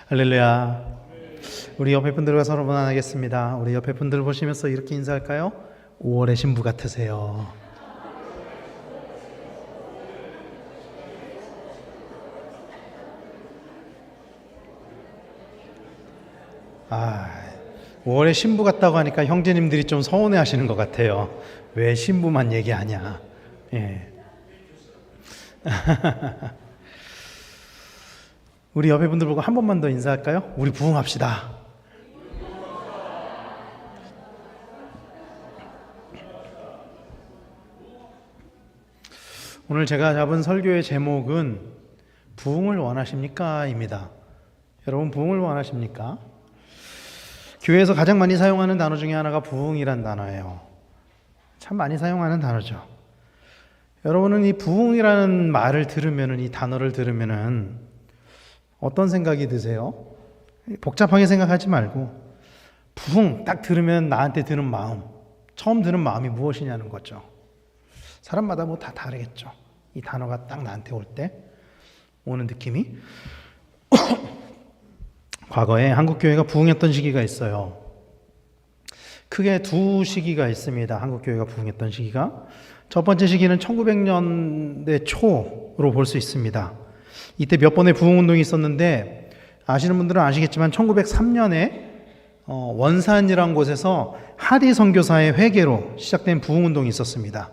할렐루야. 우리 옆에 분들과 서로 문안하겠습니다. 우리 옆에 분들 보시면서 이렇게 인사할까요? 5월의 신부 같으세요. 아, 5월의 신부 같다고 하니까 형제님들이 좀 서운해 하시는 것 같아요. 왜 신부만 얘기하냐. 예. 우리 옆에 분들 보고 한 번만 더 인사할까요? 우리 부흥합시다. 오늘 제가 잡은 설교의 제목은 부흥을 원하십니까? 입니다. 여러분, 부흥을 원하십니까? 교회에서 가장 많이 사용하는 단어 중에 하나가 부흥이란 단어예요. 참 많이 사용하는 단어죠. 여러분은 이 부흥이라는 말을 들으면은, 이 단어를 들으면은 어떤 생각이 드세요? 복잡하게 생각하지 말고 부흥 딱 들으면 나한테 드는 마음, 처음 드는 마음이 무엇이냐는 거죠. 사람마다 뭐 다 다르겠죠. 이 단어가 딱 나한테 올 때 오는 느낌이. 과거에 한국교회가 부흥했던 시기가 있어요. 크게 두 시기가 있습니다. 한국교회가 부흥했던 시기가. 첫 번째 시기는 1900년대 초로 볼 수 있습니다. 이때 몇 번의 부흥운동이 있었는데 아시는 분들은 아시겠지만 1903년에 원산이라는 곳에서 하리 선교사의 회개로 시작된 부흥운동이 있었습니다.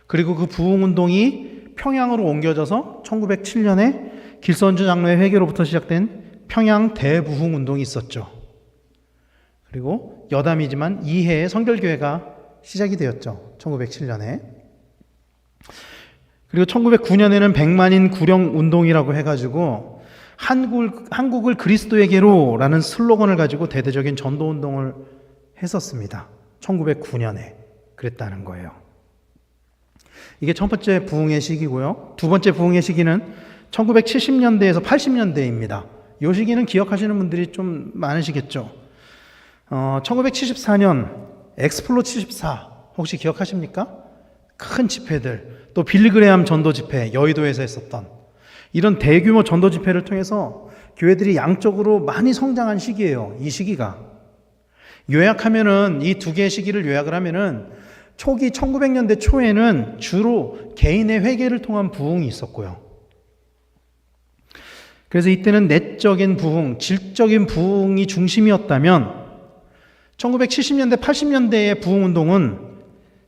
그리고 그 부흥운동이 평양으로 옮겨져서 1907년에 길선주 장로의 회개로부터 시작된 평양 대부흥운동이 있었죠. 그리고 여담이지만 이해의 성결교회가 시작이 되었죠. 1907년에. 그리고 1909년에는 백만인 구령운동이라고 해가지고 한국을 그리스도에게로라는 슬로건을 가지고 대대적인 전도운동을 했었습니다. 1909년에 그랬다는 거예요. 이게 첫 번째 부흥의 시기고요. 두 번째 부흥의 시기는 1970년대에서 80년대입니다. 이 시기는 기억하시는 분들이 좀 많으시겠죠. 1974년 엑스플로 74 혹시 기억하십니까? 큰 집회들, 또 빌리그레암 전도 집회, 여의도에서 했었던 이런 대규모 전도 집회를 통해서 교회들이 양적으로 많이 성장한 시기예요. 이 시기가. 요약하면은 이 두 개의 시기를 요약을 하면은 초기 1900년대 초에는 주로 개인의 회개를 통한 부흥이 있었고요. 그래서 이때는 내적인 부흥, 질적인 부흥이 중심이었다면 1970년대, 80년대의 부흥운동은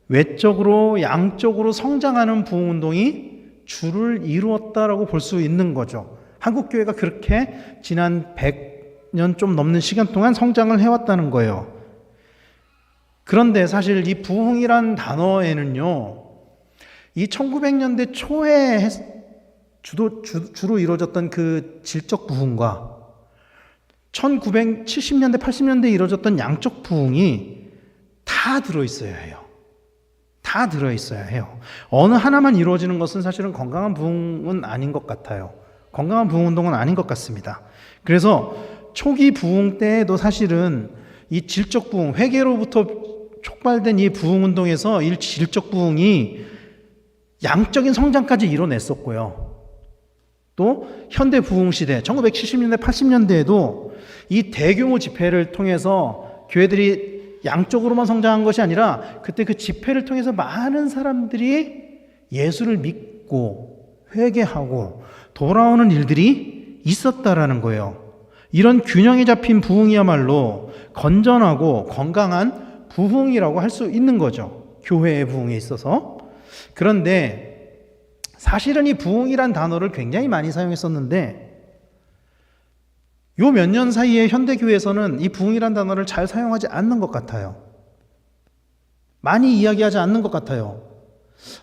외적으로 양적으로 성장하는 부흥운동이 주를 이루었다라고 볼 수 있는 거죠. 한국교회가 그렇게 지난 100년 좀 넘는 시간 동안 성장을 해왔다는 거예요. 그런데 사실 이 부흥이란 단어에는요, 이 1900년대 초에 주로 이루어졌던 그 질적 부흥과 1970년대, 80년대에 이루어졌던 양적 부흥이 다 들어있어야 해요. 다 들어있어야 해요. 어느 하나만 이루어지는 것은 사실은 건강한 부흥은 아닌 것 같아요. 건강한 부흥운동은 아닌 것 같습니다. 그래서 초기 부흥 때에도 사실은 이 질적 부흥, 회개로부터 촉발된 이 부흥운동에서 이 질적 부흥이 양적인 성장까지 이뤄냈었고요. 또 현대 부흥 시대 1970년대 80년대에도 이 대규모 집회를 통해서 교회들이 양적으로만 성장한 것이 아니라 그때 그 집회를 통해서 많은 사람들이 예수를 믿고 회개하고 돌아오는 일들이 있었다라는 거예요. 이런 균형이 잡힌 부흥이야말로 건전하고 건강한 부흥이라고 할 수 있는 거죠. 교회의 부흥에 있어서. 그런데 사실은 이 부흥이란 단어를 굉장히 많이 사용했었는데 요 몇 년 사이에 현대교회에서는 이 부흥이란 단어를 잘 사용하지 않는 것 같아요. 많이 이야기하지 않는 것 같아요.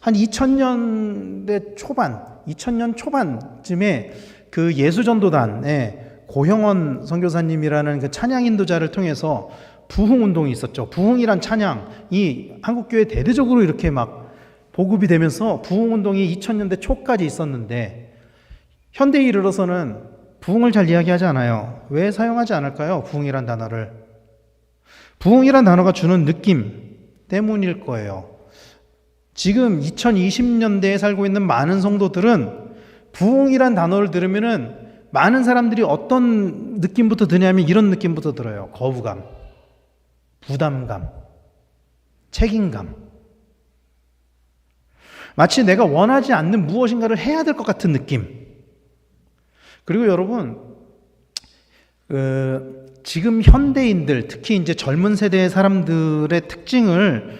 한 2000년대 초반, 2000년 초반쯤에 그 예수전도단의 고형원 선교사님이라는 그 찬양 인도자를 통해서 부흥운동이 있었죠. 부흥이란 찬양이 한국교회 대대적으로 이렇게 막 보급이 되면서 부흥운동이 2000년대 초까지 있었는데 현대에 이르러서는 부흥을 잘 이야기하지 않아요. 왜 사용하지 않을까요? 부흥이란 단어를. 부흥이란 단어가 주는 느낌 때문일 거예요. 지금 2020년대에 살고 있는 많은 성도들은 부흥이란 단어를 들으면은 많은 사람들이 어떤 느낌부터 드냐면 이런 느낌부터 들어요. 거부감, 부담감, 책임감. 마치 내가 원하지 않는 무엇인가를 해야 될 것 같은 느낌. 그리고 여러분, 지금 현대인들, 특히 이제 젊은 세대의 사람들의 특징을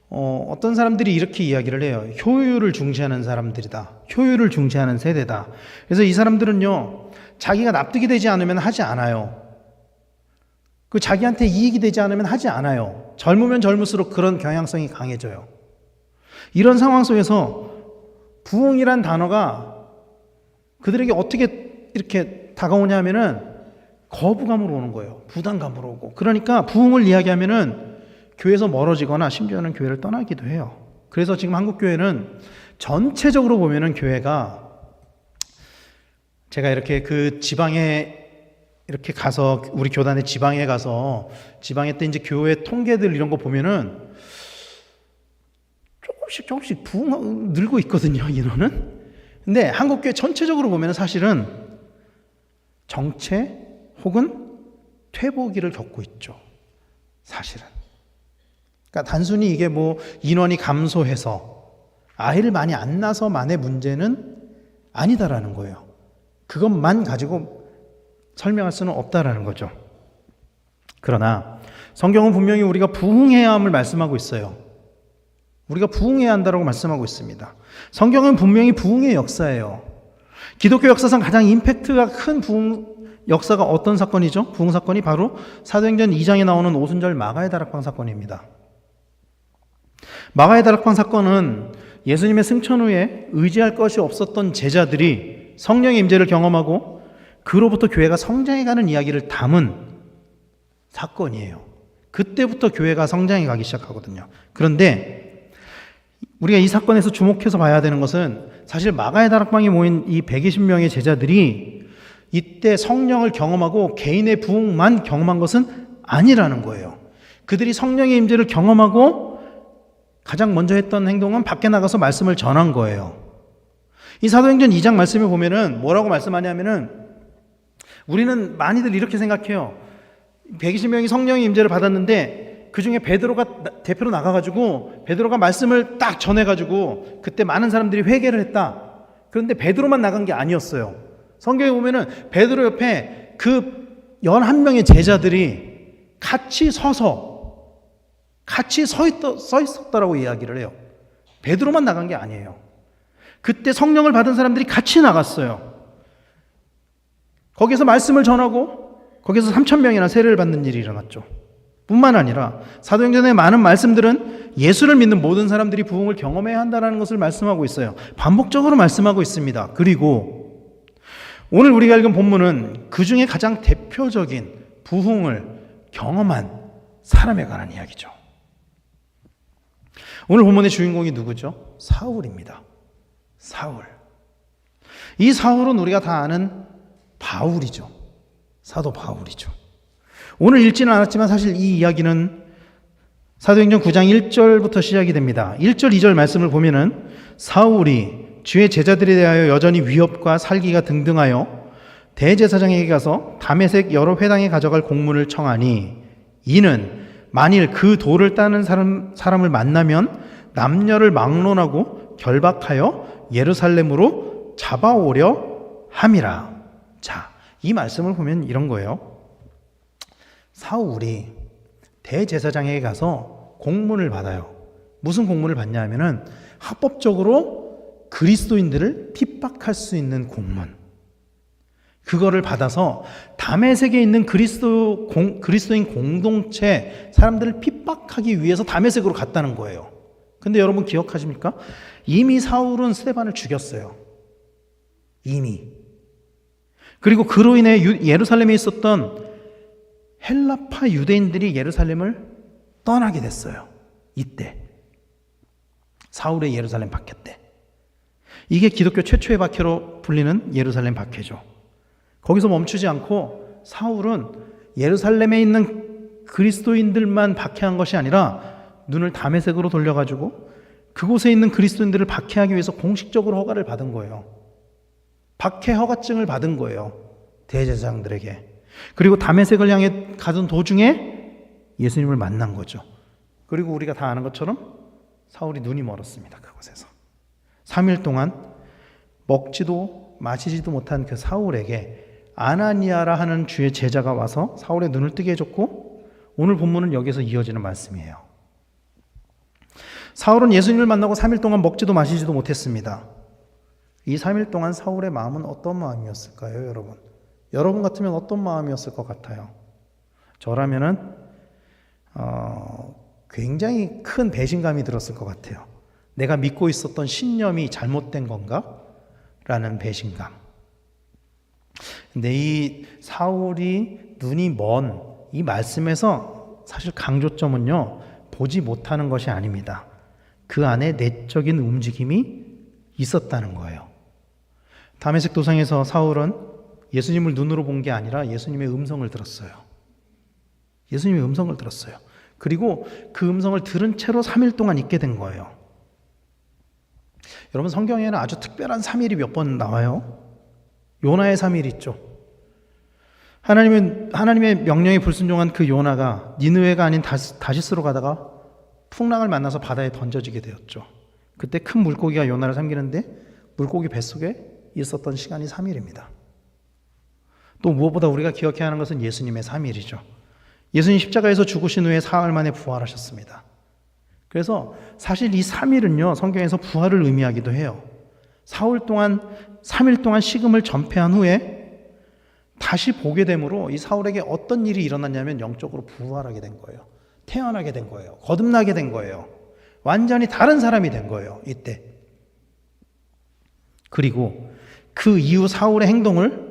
어떤 사람들이 이렇게 이야기를 해요. 효율을 중시하는 사람들이다. 효율을 중시하는 세대다. 그래서 이 사람들은요, 자기가 납득이 되지 않으면 하지 않아요. 그 자기한테 이익이 되지 않으면 하지 않아요. 젊으면 젊을수록 그런 경향성이 강해져요. 이런 상황 속에서 부흥이란 단어가 그들에게 어떻게 이렇게 다가오냐 하면은 거부감으로 오는 거예요. 부담감으로 오고. 그러니까 부흥을 이야기하면은 교회에서 멀어지거나 심지어는 교회를 떠나기도 해요. 그래서 지금 한국교회는 전체적으로 보면은 교회가, 제가 이렇게 그 지방에 이렇게 가서, 우리 교단의 지방에 가서 지방에 때 이제 교회 통계들 이런 거 보면은 조금씩 부흥 늘고 있거든요, 인원은. 근데 한국교회 전체적으로 보면은 사실은 정체 혹은 퇴보기를 겪고 있죠. 사실은. 그러니까 단순히 이게 뭐 인원이 감소해서 아이를 많이 안 낳아서만의 문제는 아니다라는 거예요. 그것만 가지고 설명할 수는 없다라는 거죠. 그러나 성경은 분명히 우리가 부흥해야 함을 말씀하고 있어요. 우리가 부흥해야 한다고 말씀하고 있습니다. 성경은 분명히 부흥의 역사예요. 기독교 역사상 가장 임팩트가 큰 부흥 역사가 어떤 사건이죠? 부흥 사건이 바로 사도행전 2장에 나오는 오순절 마가의 다락방 사건입니다. 마가의 다락방 사건은 예수님의 승천 후에 의지할 것이 없었던 제자들이 성령의 임재를 경험하고 그로부터 교회가 성장해가는 이야기를 담은 사건이에요. 그때부터 교회가 성장해 가기 시작하거든요. 그런데 우리가 이 사건에서 주목해서 봐야 되는 것은 사실 마가의 다락방에 모인 이 120명의 제자들이 이때 성령을 경험하고 개인의 부흥만 경험한 것은 아니라는 거예요. 그들이 성령의 임재를 경험하고 가장 먼저 했던 행동은 밖에 나가서 말씀을 전한 거예요. 이 사도행전 2장 말씀에 보면은 뭐라고 말씀하냐면은, 우리는 많이들 이렇게 생각해요. 120명이 성령의 임재를 받았는데 그 중에 베드로가 대표로 나가가지고 베드로가 말씀을 딱 전해가지고 그때 많은 사람들이 회개를 했다. 그런데 베드로만 나간 게 아니었어요. 성경에 보면은 베드로 옆에 그 11명의 제자들이 같이 서 있었다라고 이야기를 해요. 베드로만 나간 게 아니에요. 그때 성령을 받은 사람들이 같이 나갔어요. 거기서 말씀을 전하고 거기서 3,000명이나 세례를 받는 일이 일어났죠. 뿐만 아니라 사도행전의 많은 말씀들은 예수를 믿는 모든 사람들이 부흥을 경험해야 한다는 것을 말씀하고 있어요. 반복적으로 말씀하고 있습니다. 그리고 오늘 우리가 읽은 본문은 그 중에 가장 대표적인 부흥을 경험한 사람에 관한 이야기죠. 오늘 본문의 주인공이 누구죠? 사울입니다. 사울. 이 사울은 우리가 다 아는 바울이죠. 사도 바울이죠. 오늘 읽지는 않았지만 사실 이 이야기는 사도행전 9장 1절부터 시작이 됩니다. 1절, 2절 말씀을 보면은 사울이 주의 제자들에 대하여 여전히 위협과 살기가 등등하여 대제사장에게 가서 다메섹 여러 회당에 가져갈 공문을 청하니 이는 만일 그 돌을 따는 사람을 만나면 남녀를 막론하고 결박하여 예루살렘으로 잡아오려 함이라. 자, 이 말씀을 보면 이런 거예요. 사울이 대제사장에게 가서 공문을 받아요. 무슨 공문을 받냐 하면은 합법적으로 그리스도인들을 핍박할 수 있는 공문. 그거를 받아서 다메섹에 있는 그리스도인 공동체 사람들을 핍박하기 위해서 다메섹으로 갔다는 거예요. 근데 여러분 기억하십니까? 이미 사울은 스데반을 죽였어요. 이미. 그리고 그로 인해 예루살렘에 있었던 헬라파 유대인들이 예루살렘을 떠나게 됐어요. 이때. 사울의 예루살렘 박해 때. 이게 기독교 최초의 박해로 불리는 예루살렘 박해죠. 거기서 멈추지 않고 사울은 예루살렘에 있는 그리스도인들만 박해한 것이 아니라 눈을 다메섹으로 돌려가지고 그곳에 있는 그리스도인들을 박해하기 위해서 공식적으로 허가를 받은 거예요. 박해 허가증을 받은 거예요. 대제사장들에게. 그리고 다메섹을 향해 가던 도중에 예수님을 만난 거죠. 그리고 우리가 다 아는 것처럼 사울이 눈이 멀었습니다. 그곳에서 3일 동안 먹지도 마시지도 못한 그 사울에게 아나니아라 하는 주의 제자가 와서 사울의 눈을 뜨게 해줬고, 오늘 본문은 여기서 이어지는 말씀이에요. 사울은 예수님을 만나고 3일 동안 먹지도 마시지도 못했습니다. 이 3일 동안 사울의 마음은 어떤 마음이었을까요, 여러분? 여러분 같으면 어떤 마음이었을 것 같아요? 저라면은 굉장히 큰 배신감이 들었을 것 같아요. 내가 믿고 있었던 신념이 잘못된 건가? 라는 배신감. 근데 이 사울이 눈이 먼 이 말씀에서 사실 강조점은요, 보지 못하는 것이 아닙니다. 그 안에 내적인 움직임이 있었다는 거예요. 다메섹 도상에서 사울은 예수님을 눈으로 본 게 아니라 예수님의 음성을 들었어요. 예수님의 음성을 들었어요. 그리고 그 음성을 들은 채로 3일 동안 있게 된 거예요. 여러분, 성경에는 아주 특별한 3일이 몇 번 나와요. 요나의 3일 있죠. 하나님의 명령에 불순종한 그 요나가 니느웨가 아닌 다시스로 가다가 풍랑을 만나서 바다에 던져지게 되었죠. 그때 큰 물고기가 요나를 삼키는데 물고기 뱃속에 있었던 시간이 3일입니다. 또 무엇보다 우리가 기억해야 하는 것은 예수님의 3일이죠. 예수님 십자가에서 죽으신 후에 사흘 만에 부활하셨습니다. 그래서 사실 이 3일은요, 성경에서 부활을 의미하기도 해요. 3일 동안 식음을 전폐한 후에 다시 보게 되므로 이 사울에게 어떤 일이 일어났냐면 영적으로 부활하게 된 거예요. 태어나게 된 거예요. 거듭나게 된 거예요. 완전히 다른 사람이 된 거예요, 이때. 그리고 그 이후 사울의 행동을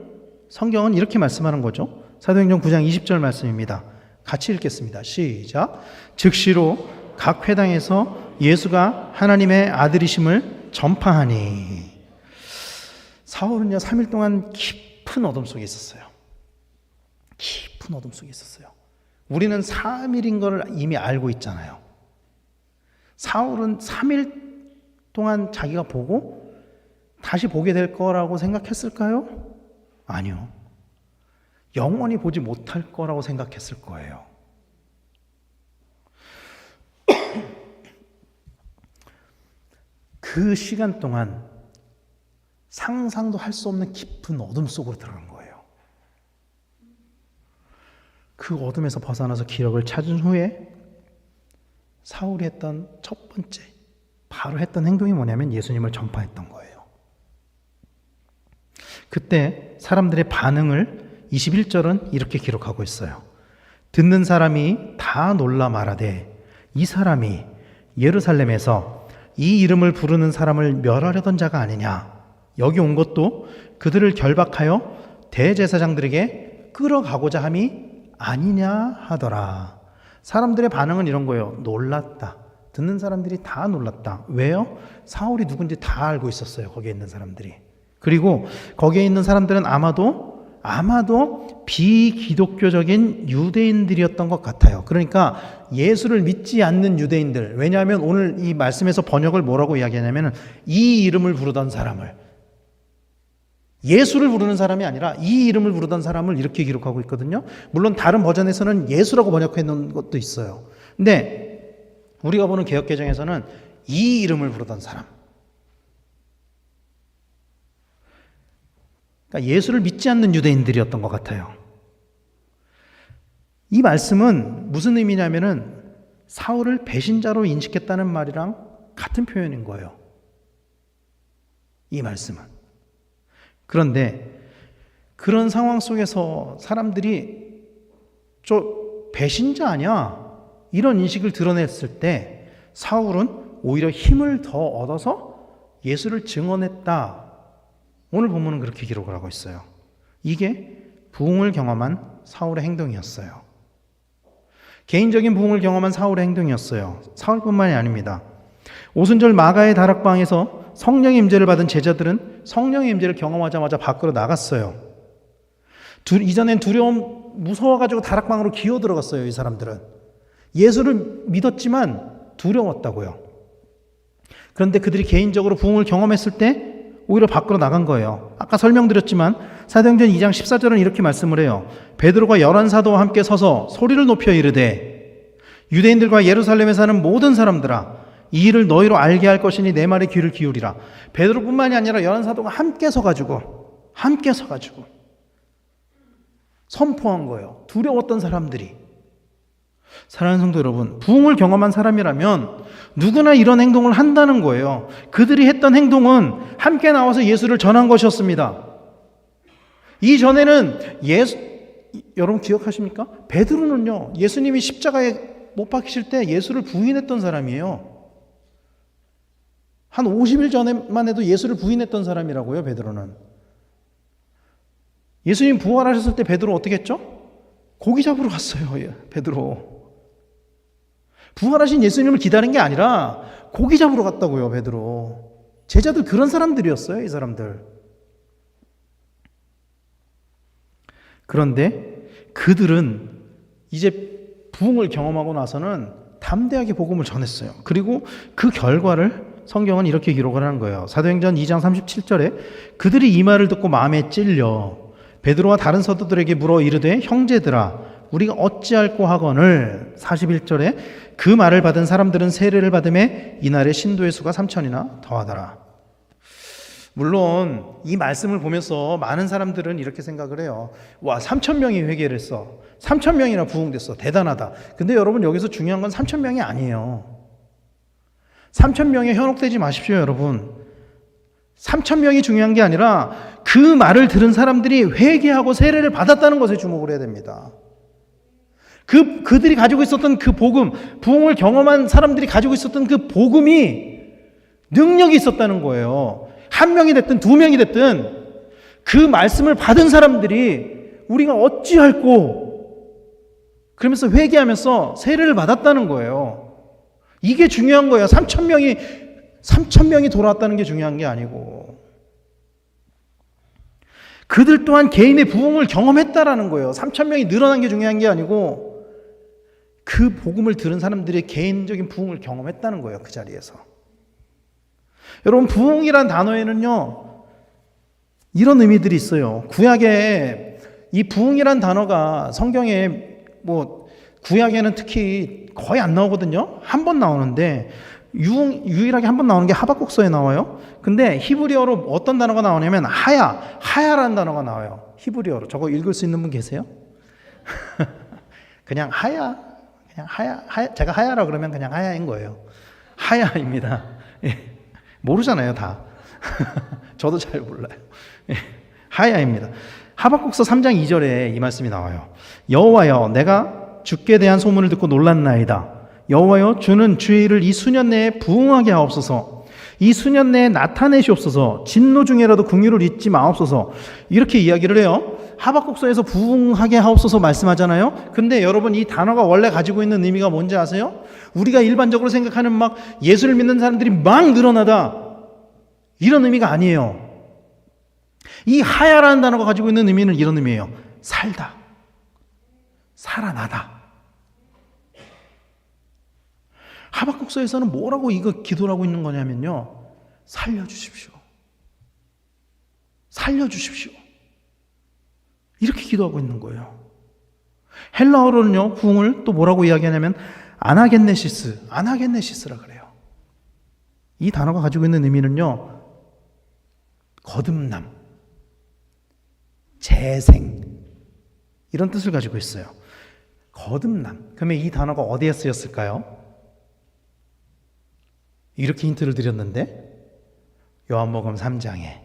성경은 이렇게 말씀하는 거죠. 사도행전 9장 20절 말씀입니다. 같이 읽겠습니다. 시작. 즉시로 각 회당에서 예수가 하나님의 아들이심을 전파하니. 사울은요, 3일 동안 깊은 어둠 속에 있었어요. 깊은 어둠 속에 있었어요. 우리는 3일인 걸 이미 알고 있잖아요. 사울은 3일 동안 자기가 보고 다시 보게 될 거라고 생각했을까요? 아니요. 영원히 보지 못할 거라고 생각했을 거예요. 그 시간 동안 상상도 할 수 없는 깊은 어둠 속으로 들어간 거예요. 그 어둠에서 벗어나서 기력을 찾은 후에 사울이 했던 첫 번째, 바로 했던 행동이 뭐냐면 예수님을 전파했던 거예요. 그때 사람들의 반응을 21절은 이렇게 기록하고 있어요. 듣는 사람이 다 놀라 말하되 이 사람이 예루살렘에서 이 이름을 부르는 사람을 멸하려던 자가 아니냐. 여기 온 것도 그들을 결박하여 대제사장들에게 끌어가고자 함이 아니냐 하더라. 사람들의 반응은 이런 거예요. 놀랐다. 듣는 사람들이 다 놀랐다. 왜요? 사울이 누군지 다 알고 있었어요. 거기에 있는 사람들이. 그리고 거기에 있는 사람들은 아마도 비기독교적인 유대인들이었던 것 같아요. 그러니까 예수를 믿지 않는 유대인들. 왜냐하면 오늘 이 말씀에서 번역을 뭐라고 이야기하냐면 이 이름을 부르던 사람을, 예수를 부르는 사람이 아니라 이 이름을 부르던 사람을 이렇게 기록하고 있거든요. 물론 다른 버전에서는 예수라고 번역해 놓은 것도 있어요. 근데 우리가 보는 개역개정에서는 이 이름을 부르던 사람. 그러니까 예수를 믿지 않는 유대인들이었던 것 같아요. 이 말씀은 무슨 의미냐면은 사울을 배신자로 인식했다는 말이랑 같은 표현인 거예요. 이 말씀은. 그런데 그런 상황 속에서 사람들이 저 배신자 아니야? 이런 인식을 드러냈을 때 사울은 오히려 힘을 더 얻어서 예수를 증언했다. 오늘 본문은 그렇게 기록을 하고 있어요. 이게 부흥을 경험한 사울의 행동이었어요. 개인적인 부흥을 경험한 사울의 행동이었어요. 사울뿐만이 아닙니다. 오순절 마가의 다락방에서 성령의 임재를 받은 제자들은 성령의 임재를 경험하자마자 밖으로 나갔어요. 이전엔 무서워가지고 다락방으로 기어 들어갔어요. 이 사람들은 예수를 믿었지만 두려웠다고요. 그런데 그들이 개인적으로 부흥을 경험했을 때 오히려 밖으로 나간 거예요. 아까 설명드렸지만 사도행전 2장 14절은 이렇게 말씀을 해요. 베드로가 11사도와 함께 서서 소리를 높여 이르되 유대인들과 예루살렘에 사는 모든 사람들아 이 일을 너희로 알게 할 것이니 내 말에 귀를 기울이라. 베드로뿐만이 아니라 11사도가 함께 서가지고 선포한 거예요. 두려웠던 사람들이. 사랑하는 성도 여러분, 부흥을 경험한 사람이라면 누구나 이런 행동을 한다는 거예요. 그들이 했던 행동은 함께 나와서 예수를 전한 것이었습니다. 이전에는 여러분 기억하십니까? 베드로는요, 예수님이 십자가에 못 박히실 때 예수를 부인했던 사람이에요. 한 50일 전에만 해도 예수를 부인했던 사람이라고요, 베드로는. 예수님 부활하셨을 때 베드로 어떻게 했죠? 고기 잡으러 갔어요, 베드로. 부활하신 예수님을 기다린 게 아니라 고기 잡으러 갔다고요, 베드로. 제자들 그런 사람들이었어요, 이 사람들. 그런데 그들은 이제 부흥을 경험하고 나서는 담대하게 복음을 전했어요. 그리고 그 결과를 성경은 이렇게 기록을 하는 거예요. 사도행전 2장 37절에 그들이 이 말을 듣고 마음에 찔려 베드로와 다른 사도들에게 물어 이르되 형제들아 우리가 어찌할꼬 하거늘 41절에 그 말을 받은 사람들은 세례를 받음에 이날에 신도의 수가 3,000이나 더하더라. 물론 이 말씀을 보면서 많은 사람들은 이렇게 생각을 해요. 와, 3,000명이 회개를 했어. 3,000명이나 부흥됐어. 대단하다. 근데 여러분 여기서 중요한 건 3,000명이 아니에요. 3,000명에 현혹되지 마십시오, 여러분. 3,000명이 중요한 게 아니라 그 말을 들은 사람들이 회개하고 세례를 받았다는 것에 주목을 해야 됩니다. 그들이 가지고 있었던 그 복음, 부흥을 경험한 사람들이 가지고 있었던 그 복음이 능력이 있었다는 거예요. 한 명이 됐든 두 명이 됐든 그 말씀을 받은 사람들이 우리가 어찌할꼬 그러면서 회개하면서 세례를 받았다는 거예요. 이게 중요한 거예요. 3,000명이 돌아왔다는 게 중요한 게 아니고 그들 또한 개인의 부흥을 경험했다라는 거예요. 3,000명이 늘어난 게 중요한 게 아니고 그 복음을 들은 사람들의 개인적인 부흥을 경험했다는 거예요. 그 자리에서. 여러분 부흥이란 단어에는요 이런 의미들이 있어요. 구약에 이 부흥이란 단어가 성경에 구약에는 특히 거의 안 나오거든요. 한 번 나오는데 유일하게 한 번 나오는 게 하박국서에 나와요. 근데 히브리어로 어떤 단어가 나오냐면 하야라는 단어가 나와요. 히브리어로. 저거 읽을 수 있는 분 계세요? 그냥 하야. 제가 하야라 그러면 그냥 하야인 거예요. 하야입니다. 예. 모르잖아요, 다. 저도 잘 몰라요. 예. 하야입니다. 하박국서 3장 2절에 이 말씀이 나와요. 여호와여, 내가 주께 대한 소문을 듣고 놀랐나이다. 여호와여, 주는 주의 일을 이 수년 내에 부응하게 하옵소서. 이 수년 내에 나타내시옵소서. 진노 중에라도 긍휼을 잊지 마옵소서. 이렇게 이야기를 해요. 하박국서에서 부응하게 하옵소서 말씀하잖아요. 근데 여러분 이 단어가 원래 가지고 있는 의미가 뭔지 아세요? 우리가 일반적으로 생각하는 막 예수를 믿는 사람들이 막 늘어나다 이런 의미가 아니에요. 이 하야라는 단어가 가지고 있는 의미는 이런 의미예요. 살다, 살아나다. 하박국서에서는 뭐라고 이거 기도를 하고 있는 거냐면요. 살려주십시오. 살려주십시오. 이렇게 기도하고 있는 거예요. 헬라어로는요, 부흥을 또 뭐라고 이야기하냐면 아나겐네시스라 그래요. 이 단어가 가지고 있는 의미는요, 거듭남, 재생, 이런 뜻을 가지고 있어요. 거듭남. 그러면 이 단어가 어디에 쓰였을까요? 이렇게 힌트를 드렸는데, 요한복음 3장에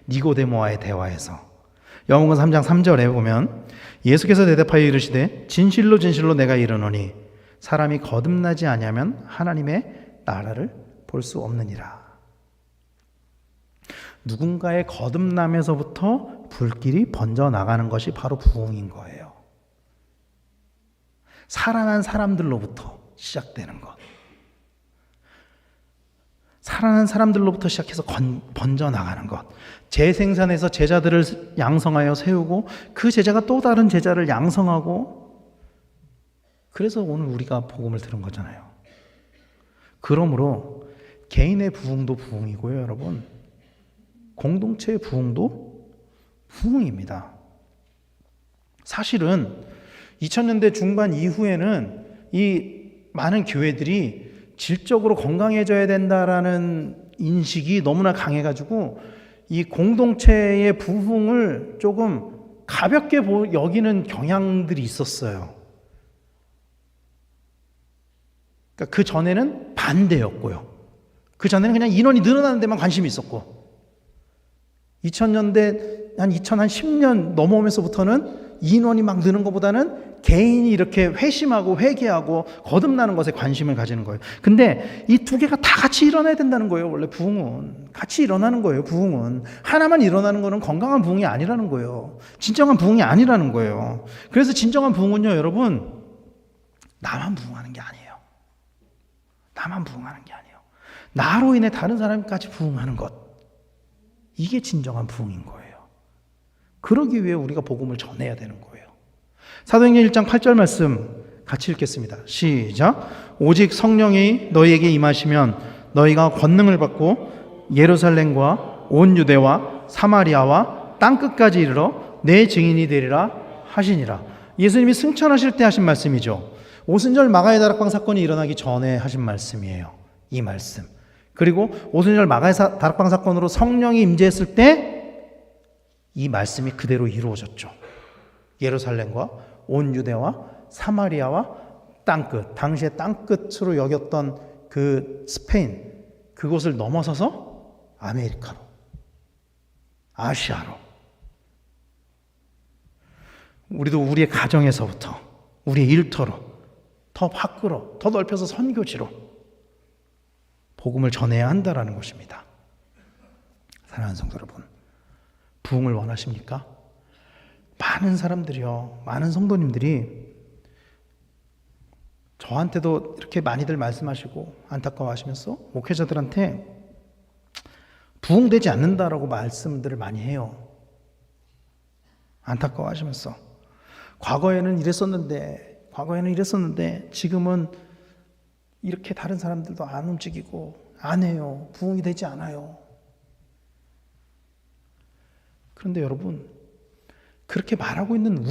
니고데모와의 대화에서 요한복음 3장 3절에 보면 예수께서 대답하여 이르시되 진실로 진실로 내가 이르노니 사람이 거듭나지 아니하면 하나님의 나라를 볼 수 없느니라. 누군가의 거듭남에서부터 불길이 번져나가는 것이 바로 부흥인 거예요. 살아난 사람들로부터 시작되는 것. 살아난 사람들로부터 시작해서 번져나가는 것. 재생산해서 제자들을 양성하여 세우고 그 제자가 또 다른 제자를 양성하고 그래서 오늘 우리가 복음을 들은 거잖아요. 그러므로 개인의 부흥도 부흥이고요, 여러분. 공동체의 부흥도 부흥입니다. 사실은 2000년대 중반 이후에는 이 많은 교회들이 질적으로 건강해져야 된다라는 인식이 너무나 강해가지고 이 공동체의 부흥을 조금 가볍게 여기는 경향들이 있었어요. 그러니까 그 전에는 반대였고요. 그 전에는 그냥 인원이 늘어나는 데만 관심이 있었고 2000년대 한 2010년 넘어오면서부터는 인원이 막 느는 것보다는 개인이 이렇게 회심하고 회개하고 거듭나는 것에 관심을 가지는 거예요. 근데 이 두 개가 다 같이 일어나야 된다는 거예요. 원래 부흥은 같이 일어나는 거예요. 부흥은 하나만 일어나는 거는 건강한 부흥이 아니라는 거예요. 진정한 부흥이 아니라는 거예요. 그래서 진정한 부흥은요, 여러분, 나만 부흥하는 게 아니에요. 나만 부흥하는 게 아니에요. 나로 인해 다른 사람까지 부흥하는 것, 이게 진정한 부흥인 거예요. 그러기 위해 우리가 복음을 전해야 되는 거예요. 사도행전 1장 8절 말씀 같이 읽겠습니다. 시작. 오직 성령이 너희에게 임하시면 너희가 권능을 받고 예루살렘과 온 유대와 사마리아와 땅끝까지 이르러 내 증인이 되리라 하시니라. 예수님이 승천하실 때 하신 말씀이죠. 오순절 마가의 다락방 사건이 일어나기 전에 하신 말씀이에요. 이 말씀. 그리고 오순절 마가의 다락방 사건으로 성령이 임재했을 때 이 말씀이 그대로 이루어졌죠. 예루살렘과 온 유대와 사마리아와 땅끝, 당시에 땅끝으로 여겼던 그 스페인, 그곳을 넘어서서 아메리카로, 아시아로, 우리도 우리의 가정에서부터 우리의 일터로 더 밖으로 더 넓혀서 선교지로 복음을 전해야 한다라는 것입니다. 사랑하는 성도 여러분, 부흥을 원하십니까? 많은 사람들이요, 많은 성도님들이 저한테도 이렇게 많이들 말씀하시고 안타까워하시면서 목회자들한테 부흥되지 않는다라고 말씀들을 많이 해요. 안타까워하시면서 과거에는 이랬었는데 지금은 이렇게 다른 사람들도 안 움직이고 안 해요. 부흥이 되지 않아요. 그런데 여러분, 그렇게 말하고 있는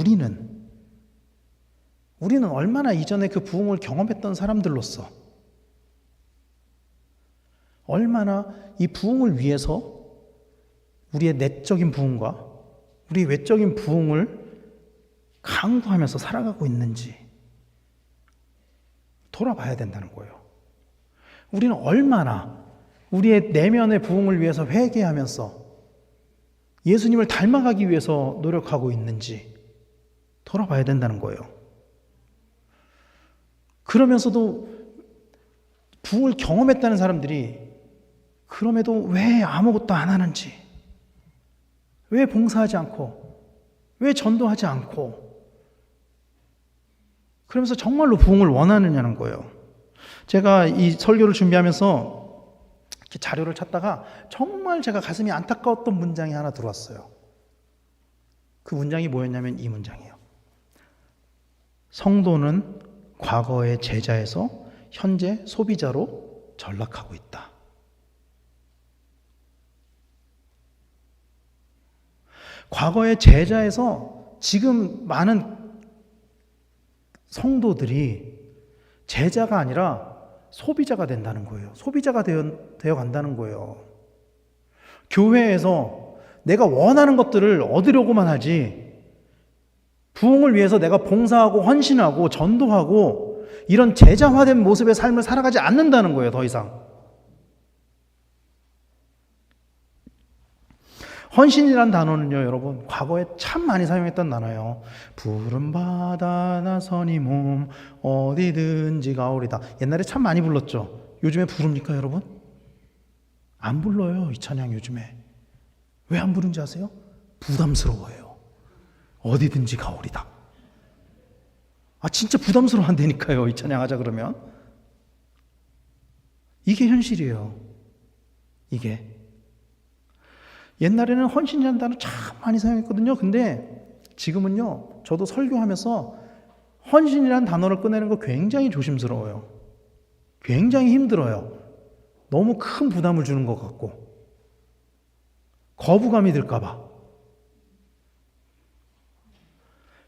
우리는 얼마나 이전에 그 부흥을 경험했던 사람들로서 얼마나 이 부흥을 위해서 우리의 내적인 부흥과 우리 외적인 부흥을 강구하면서 살아가고 있는지 돌아봐야 된다는 거예요. 우리는 얼마나 우리의 내면의 부흥을 위해서 회개하면서 예수님을 닮아가기 위해서 노력하고 있는지 돌아봐야 된다는 거예요. 그러면서도 부흥을 경험했다는 사람들이 그럼에도 왜 아무것도 안 하는지, 왜 봉사하지 않고, 왜 전도하지 않고, 그러면서 정말로 부흥을 원하느냐는 거예요. 제가 이 설교를 준비하면서 이렇게 자료를 찾다가 정말 제가 가슴이 안타까웠던 문장이 하나 들어왔어요. 그 문장이 뭐였냐면 이 문장이에요. 성도는 과거의 제자에서 현재 소비자로 전락하고 있다. 과거의 제자에서 지금 많은 성도들이 제자가 아니라 소비자가 된다는 거예요. 소비자가 되어 간다는 거예요. 교회에서 내가 원하는 것들을 얻으려고만 하지, 부흥을 위해서 내가 봉사하고 헌신하고 전도하고 이런 제자화된 모습의 삶을 살아가지 않는다는 거예요. 더 이상. 헌신이란 단어는요, 여러분, 과거에 참 많이 사용했던 단어예요. 푸른 바다 나선이 몸 어디든지 가오리다. 옛날에 참 많이 불렀죠. 요즘에 부릅니까, 여러분? 안 불러요, 이 찬양 요즘에. 왜 안 부른지 아세요? 부담스러워요. 어디든지 가오리다. 아, 진짜 부담스러워한다니까요, 이 찬양 하자 그러면. 이게 현실이에요. 이게. 옛날에는 헌신이라는 단어 참 많이 사용했거든요. 근데 지금은요, 저도 설교하면서 헌신이라는 단어를 꺼내는 거 굉장히 조심스러워요. 굉장히 힘들어요. 너무 큰 부담을 주는 것 같고 거부감이 들까 봐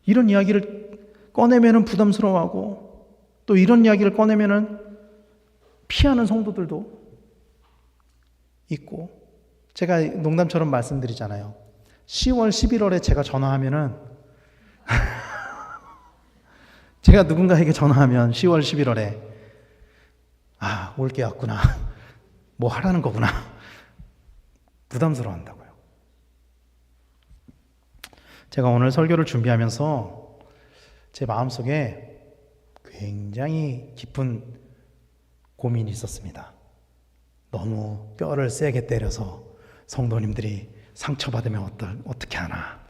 이런 이야기를 꺼내면은 부담스러워하고 또 이런 이야기를 꺼내면은 피하는 성도들도 있고 제가 농담처럼 말씀드리잖아요. 10월, 11월에 제가 전화하면은 제가 누군가에게 전화하면 10월, 11월에 올 게 왔구나. 뭐 하라는 거구나. 부담스러워한다고요. 제가 오늘 설교를 준비하면서 제 마음속에 굉장히 깊은 고민이 있었습니다. 너무 뼈를 세게 때려서 성도님들이 상처받으면 어떻게 하나.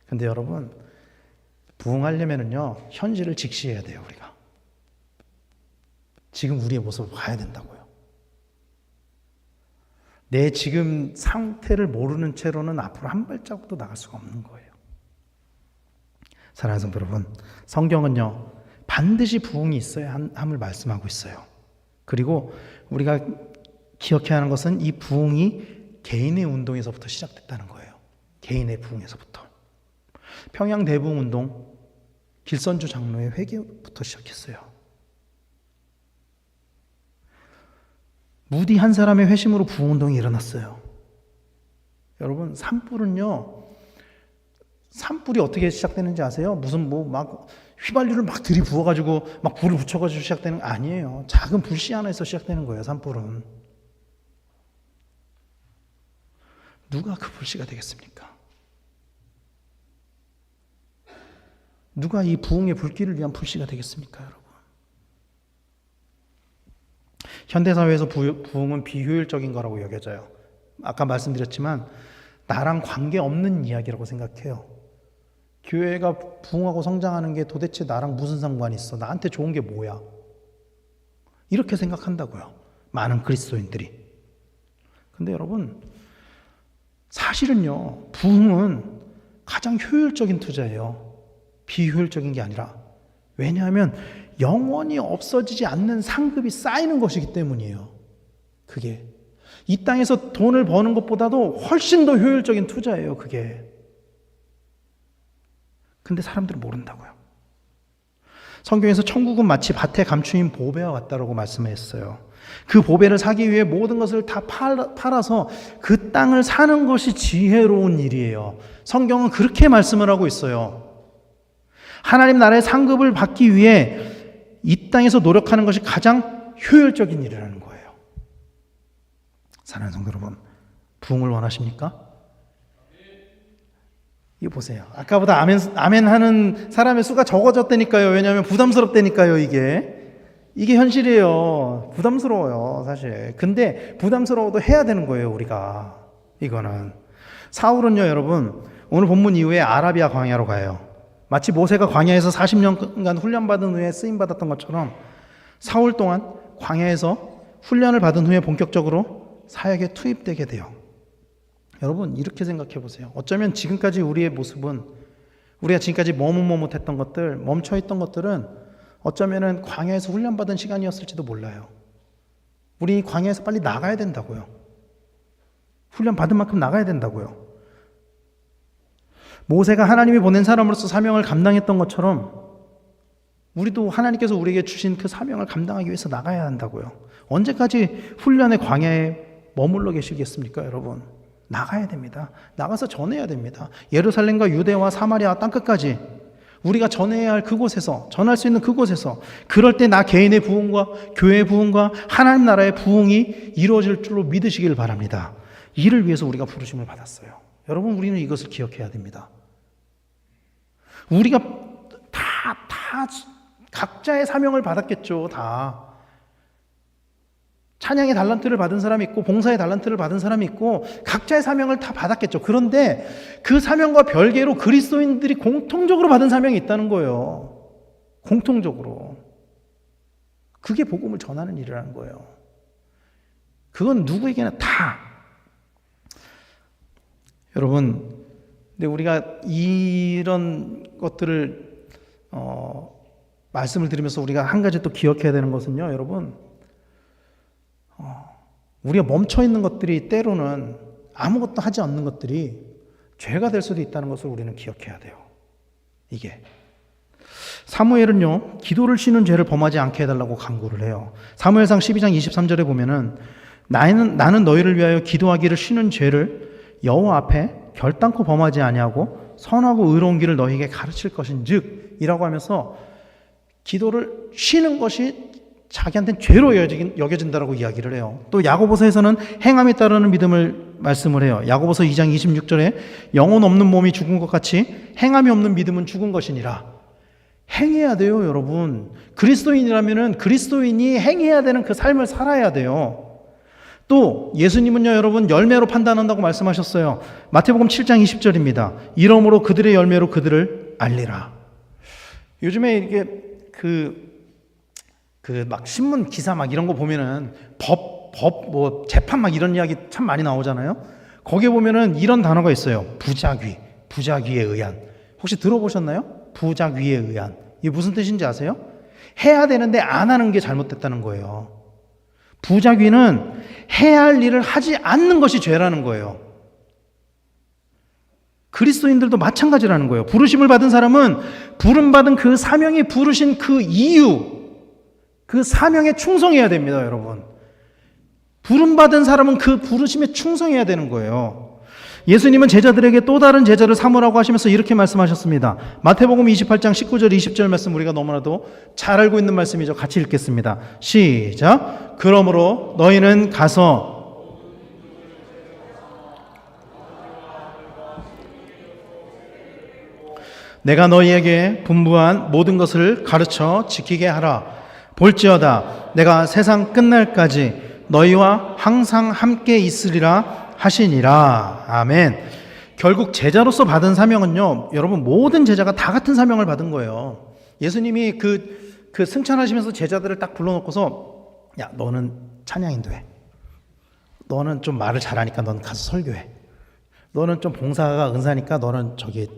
근데 여러분, 부흥하려면요, 현실을 직시해야 돼요, 우리가. 지금 우리의 모습을 봐야 된다고요. 내 지금 상태를 모르는 채로는 앞으로 한 발자국도 나갈 수가 없는 거예요. 사랑하는 성도 여러분, 성경은요, 반드시 부흥이 있어야 함을 말씀하고 있어요. 그리고 우리가 기억해야 하는 것은 이 부흥이 개인의 운동에서부터 시작됐다는 거예요. 개인의 부흥에서부터. 평양 대부흥 운동, 길선주 장로의 회개부터 시작했어요. 무디 한 사람의 회심으로 부흥 운동이 일어났어요. 여러분, 산불이 어떻게 시작되는지 아세요? 무슨 막 휘발유를 막 들이부어가지고 막 불을 붙여가지고 시작되는 거 아니에요. 작은 불씨 하나에서 시작되는 거예요. 산불은. 누가 그 불씨가 되겠습니까? 누가 이 부흥의 불길을 위한 불씨가 되겠습니까, 여러분? 현대사회에서 부흥은 비효율적인 거라고 여겨져요. 아까 말씀드렸지만 나랑 관계없는 이야기라고 생각해요. 교회가 부흥하고 성장하는 게 도대체 나랑 무슨 상관이 있어? 나한테 좋은 게 뭐야? 이렇게 생각한다고요. 많은 그리스도인들이. 근데 여러분, 사실은요, 부흥은 가장 효율적인 투자예요. 비효율적인 게 아니라. 왜냐하면 영원히 없어지지 않는 상급이 쌓이는 것이기 때문이에요. 그게. 이 땅에서 돈을 버는 것보다도 훨씬 더 효율적인 투자예요, 그게. 근데 사람들은 모른다고요. 성경에서 천국은 마치 밭에 감추인 보배와 같다라고 말씀했어요. 그 보배를 사기 위해 모든 것을 다 팔아서 그 땅을 사는 것이 지혜로운 일이에요. 성경은 그렇게 말씀을 하고 있어요. 하나님 나라의 상급을 받기 위해 이 땅에서 노력하는 것이 가장 효율적인 일이라는 거예요. 사랑하는 성도 여러분, 부흥을 원하십니까? 이거 보세요. 아까보다 아멘 하는 사람의 수가 적어졌다니까요. 왜냐하면 부담스럽다니까요, 이게 현실이에요. 부담스러워요, 사실. 근데 부담스러워도 해야 되는 거예요, 우리가. 이거는. 사울은요, 여러분, 오늘 본문 이후에 아라비아 광야로 가요. 마치 모세가 광야에서 40년간 훈련받은 후에 쓰임받았던 것처럼 사울 동안 광야에서 훈련을 받은 후에 본격적으로 사역에 투입되게 돼요. 여러분, 이렇게 생각해 보세요. 어쩌면 지금까지 우리의 모습은, 우리가 지금까지 머뭇머뭇했던 것들, 멈춰있던 것들은 어쩌면은 광야에서 훈련받은 시간이었을지도 몰라요. 우리 광야에서 빨리 나가야 된다고요. 훈련 받은 만큼 나가야 된다고요. 모세가 하나님이 보낸 사람으로서 사명을 감당했던 것처럼 우리도 하나님께서 우리에게 주신 그 사명을 감당하기 위해서 나가야 한다고요. 언제까지 훈련의 광야에 머물러 계시겠습니까, 여러분? 나가야 됩니다. 나가서 전해야 됩니다. 예루살렘과 유대와 사마리아 땅끝까지 우리가 전해야 할 그곳에서, 전할 수 있는 그곳에서, 그럴 때 나 개인의 부흥과 교회의 부흥과 하나님 나라의 부흥이 이루어질 줄로 믿으시길 바랍니다. 이를 위해서 우리가 부르심을 받았어요. 여러분, 우리는 이것을 기억해야 됩니다. 우리가 다 각자의 사명을 받았겠죠. 다. 찬양의 달란트를 받은 사람이 있고 봉사의 달란트를 받은 사람이 있고 각자의 사명을 다 받았겠죠. 그런데 그 사명과 별개로 그리스도인들이 공통적으로 받은 사명이 있다는 거예요. 공통적으로. 그게 복음을 전하는 일이라는 거예요. 그건 누구에게나 다. 여러분, 근데 우리가 이런 것들을 말씀을 드리면서 우리가 한 가지 또 기억해야 되는 것은요, 여러분, 우리가 멈춰 있는 것들이 때로는 아무것도 하지 않는 것들이 죄가 될 수도 있다는 것을 우리는 기억해야 돼요. 이게 사무엘은요, 기도를 쉬는 죄를 범하지 않게 해달라고 간구를 해요. 사무엘상 12장 23절에 보면은 나는 너희를 위하여 기도하기를 쉬는 죄를 여호와 앞에 결단코 범하지 아니하고 선하고 의로운 길을 너희에게 가르칠 것인즉 이라고 하면서 기도를 쉬는 것이 자기한테는 죄로 여겨진다라고 이야기를 해요. 또 야고보서에서는 행함에 따르는 믿음을 말씀을 해요. 야고보서 2장 26절에 영혼 없는 몸이 죽은 것 같이 행함이 없는 믿음은 죽은 것이니라. 행해야 돼요, 여러분. 그리스도인이라면은 그리스도인이 행해야 되는 그 삶을 살아야 돼요. 또 예수님은요, 여러분, 열매로 판단한다고 말씀하셨어요. 마태복음 7장 20절입니다. 이러므로 그들의 열매로 그들을 알리라. 요즘에 이게 막 신문 기사 막 이런 거 보면은 뭐 재판 막 이런 이야기 참 많이 나오잖아요. 거기에 보면은 이런 단어가 있어요. 부작위에 의한. 혹시 들어보셨나요? 부작위에 의한. 이게 무슨 뜻인지 아세요? 해야 되는데 안 하는 게 잘못됐다는 거예요. 부작위는 해야 할 일을 하지 않는 것이 죄라는 거예요. 그리스도인들도 마찬가지라는 거예요. 부르심을 받은 사람은 부름받은 그 사명이 부르신 그 이유, 그 사명에 충성해야 됩니다, 여러분. 부름받은 사람은 그 부르심에 충성해야 되는 거예요. 예수님은 제자들에게 또 다른 제자를 삼으라고 하시면서 이렇게 말씀하셨습니다. 마태복음 28장 19절 20절 말씀 우리가 너무나도 잘 알고 있는 말씀이죠. 같이 읽겠습니다. 시작. 그러므로 너희는 가서 내가 너희에게 분부한 모든 것을 가르쳐 지키게 하라. 볼지어다 내가 세상 끝날까지 너희와 항상 함께 있으리라 하시니라. 아멘. 결국 제자로서 받은 사명은요, 여러분 모든 제자가 다 같은 사명을 받은 거예요. 예수님이 그 승천하시면서 제자들을 딱 불러놓고서 야, 너는 찬양인도 해. 너는 좀 말을 잘하니까 넌 가서 설교해. 너는 좀 봉사가 은사니까 너는 저기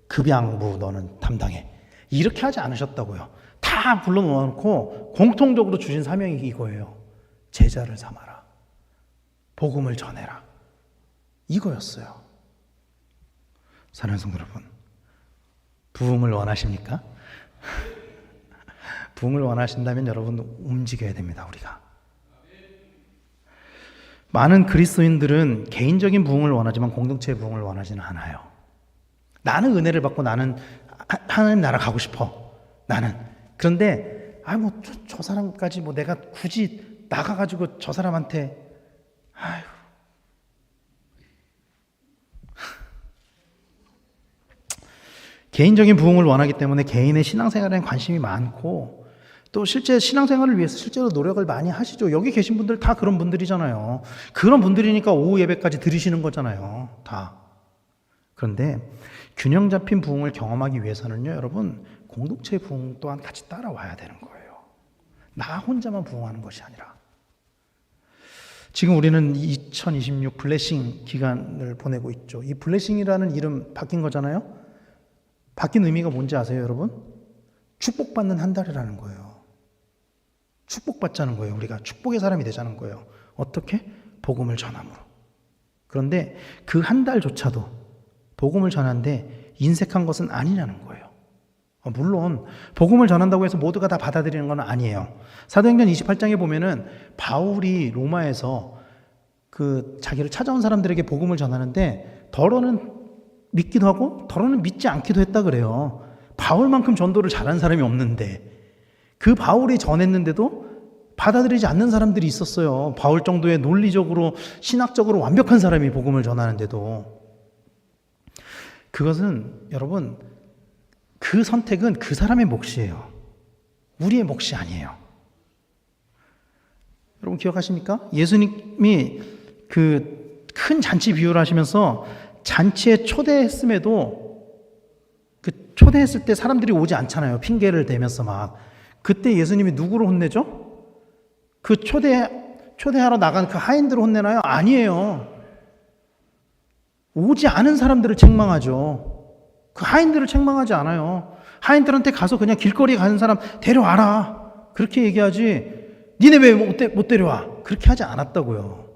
급양부 너는 담당해. 이렇게 하지 않으셨다고요. 다 불러놓고 공통적으로 주신 사명이 이거예요. 제자를 삼아라. 복음을 전해라. 이거였어요. 사랑하는 성도 여러분, 부흥을 원하십니까? 부흥을 원하신다면 여러분 움직여야 됩니다. 우리가 많은 그리스도인들은 개인적인 부흥을 원하지만 공동체의 부흥을 원하지는 않아요. 나는 은혜를 받고 나는 하나님 나라 가고 싶어. 나는 그런데 저 사람까지 내가 굳이 나가가지고 저 사람한테 개인적인 부흥을 원하기 때문에 개인의 신앙생활에 관심이 많고 또 실제 신앙생활을 위해서 실제로 노력을 많이 하시죠. 여기 계신 분들 다 그런 분들이잖아요. 그런 분들이니까 오후 예배까지 들으시는 거잖아요. 다. 그런데 균형 잡힌 부흥을 경험하기 위해서는요, 여러분 공동체의 부흥 또한 같이 따라와야 되는 거예요. 나 혼자만 부흥하는 것이 아니라. 지금 우리는 2026 블레싱 기간을 보내고 있죠. 이 블레싱이라는 이름 바뀐 거잖아요. 바뀐 의미가 뭔지 아세요, 여러분? 축복받는 한 달이라는 거예요. 축복받자는 거예요. 우리가 축복의 사람이 되자는 거예요. 어떻게? 복음을 전함으로. 그런데 그 한 달조차도 복음을 전하는데 인색한 것은 아니냐는 거예요. 물론 복음을 전한다고 해서 모두가 다 받아들이는 건 아니에요. 사도행전 28장에 보면은 바울이 로마에서 자기를 찾아온 사람들에게 복음을 전하는데 더러는 믿기도 하고 더러는 믿지 않기도 했다 그래요. 바울만큼 전도를 잘한 사람이 없는데 그 바울이 전했는데도 받아들이지 않는 사람들이 있었어요. 바울 정도의 논리적으로 신학적으로 완벽한 사람이 복음을 전하는데도. 그것은 여러분 그 선택은 그 사람의 몫이에요. 우리의 몫이 아니에요. 여러분 기억하십니까? 예수님이 그 큰 잔치 비유를 하시면서 잔치에 초대했음에도 그 초대했을 때 사람들이 오지 않잖아요. 핑계를 대면서 막. 그때 예수님이 누구를 혼내죠? 그 초대하러 나간 그 하인들을 혼내나요? 아니에요. 오지 않은 사람들을 책망하죠. 그 하인들을 책망하지 않아요. 하인들한테 가서 그냥 길거리에 가는 사람 데려와라. 그렇게 얘기하지. 니네 왜 못 데려와? 그렇게 하지 않았다고요.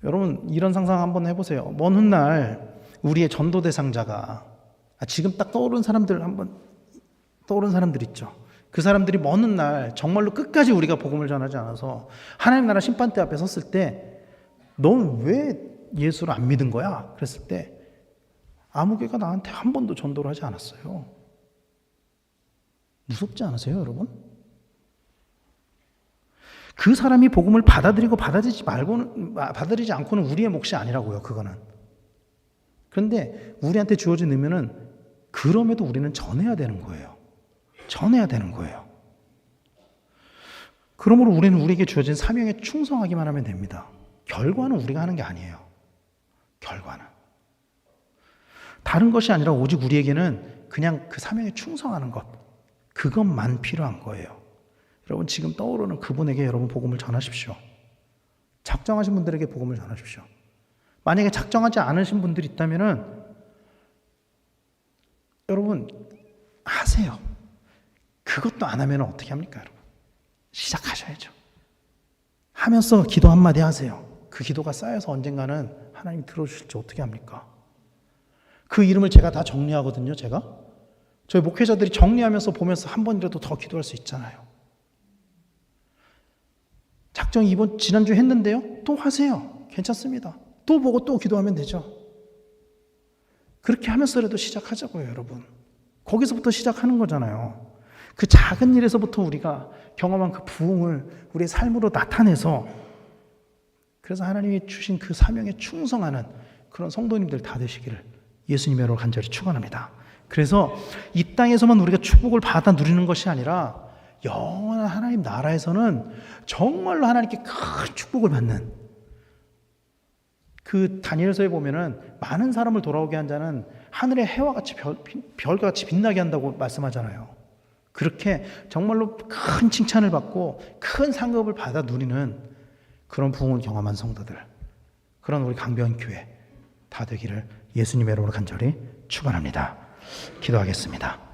여러분 이런 상상 한번 해보세요. 먼 훗날 우리의 전도 대상자가 지금 딱 떠오른 사람들 있죠. 그 사람들이 먼 훗날 정말로 끝까지 우리가 복음을 전하지 않아서 하나님 나라 심판대 앞에 섰을 때 넌 왜 예수를 안 믿은 거야? 그랬을 때 아무 개가 나한테 한 번도 전도를 하지 않았어요. 무섭지 않으세요, 여러분? 그 사람이 복음을 받아들이고 받아들이지 않고는 우리의 몫이 아니라고요, 그거는. 그런데 우리한테 주어진 의무는 그럼에도 우리는 전해야 되는 거예요. 전해야 되는 거예요. 그러므로 우리는 우리에게 주어진 사명에 충성하기만 하면 됩니다. 결과는 우리가 하는 게 아니에요. 결과는. 다른 것이 아니라 오직 우리에게는 그냥 그 사명에 충성하는 것, 그것만 필요한 거예요. 여러분 지금 떠오르는 그분에게 여러분 복음을 전하십시오. 작정하신 분들에게 복음을 전하십시오. 만약에 작정하지 않으신 분들이 있다면은 여러분 하세요. 그것도 안 하면 어떻게 합니까, 여러분? 시작하셔야죠. 하면서 기도 한마디 하세요. 그 기도가 쌓여서 언젠가는 하나님이 들어주실지 어떻게 합니까? 그 이름을 제가 다 정리하거든요, 제가. 저희 목회자들이 정리하면서 보면서 한 번이라도 더 기도할 수 있잖아요. 작정 지난주에 했는데요? 또 하세요. 괜찮습니다. 또 보고 또 기도하면 되죠. 그렇게 하면서라도 시작하자고요, 여러분. 거기서부터 시작하는 거잖아요. 그 작은 일에서부터 우리가 경험한 그 부흥을 우리의 삶으로 나타내서 그래서 하나님이 주신 그 사명에 충성하는 그런 성도님들 다 되시기를 예수님의 이름으로 간절히 축원합니다. 그래서 이 땅에서만 우리가 축복을 받아 누리는 것이 아니라 영원한 하나님 나라에서는 정말로 하나님께 큰 축복을 받는 그 다니엘서에 보면은 많은 사람을 돌아오게 한 자는 하늘의 해와 같이 별과 같이 빛나게 한다고 말씀하잖아요. 그렇게 정말로 큰 칭찬을 받고 큰 상급을 받아 누리는 그런 부흥을 경험한 성도들, 그런 우리 강변 교회 다 되기를 예수님의 이름으로 간절히 축원합니다. 기도하겠습니다.